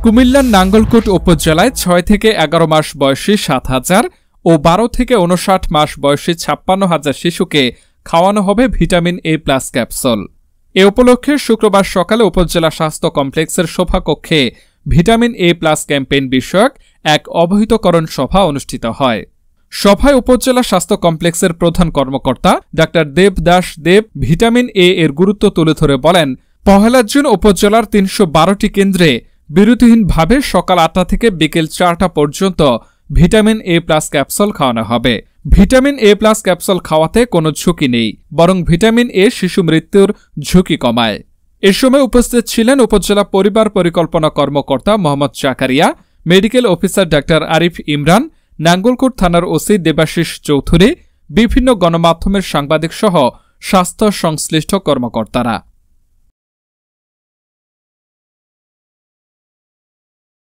কুমিল্লার নাঙ্গলকোট উপজেলায় ৬ থেকে ১১ মাস বয়সী ৭,০০০ ও ১২ থেকে ৫৯ মাস বয়সী ৫৬,০০০ শিশুকে খাওয়ানো হবে ভিটামিন এ প্লাস ক্যাপসুল। এ উপলক্ষে শুক্রবার সকালে উপজেলা স্বাস্থ্য কমপ্লেক্সের সভাকক্ষে ভিটামিন এ প্লাস ক্যাম্পেইন বিষয়ক এক অবহিতকরণ সভা অনুষ্ঠিত হয়। সভায় উপজেলা স্বাস্থ্য কমপ্লেক্সের প্রধান কর্মকর্তা doctor Debdas Deb vitamin A এর গুরুত্ব তুলে ধরে বলেন, ১ জুন উপজেলার ৩১২টি কেন্দ্রে বিরতিহীনভাবে সকাল ৮টা থেকে বিকেল ৪টা পর্যন্ত ভিটামিন এ প্লাস ক্যাপসুল খাওয়ানো হবে। ভিটামিন এ প্লাস ক্যাপসুল খাওয়াতে কোনো ঝুঁকি নেই, বরং ভিটামিন এ শিশু মৃত্যুর ঝুঁকি কমায়। এ সময় উপস্থিত ছিলেন উপজেলা পরিবার পরিকল্পনা কর্মকর্তা Mohammad Zakaria, medical officer doctor Arif Imran, Nangalkot থানার ওসি দেবাশিস চৌধুরী, বিভিন্ন গণমাধ্যমের সাংবাদিক সহ স্বাস্থ্য সংশ্লিষ্ট কর্মকর্তারা।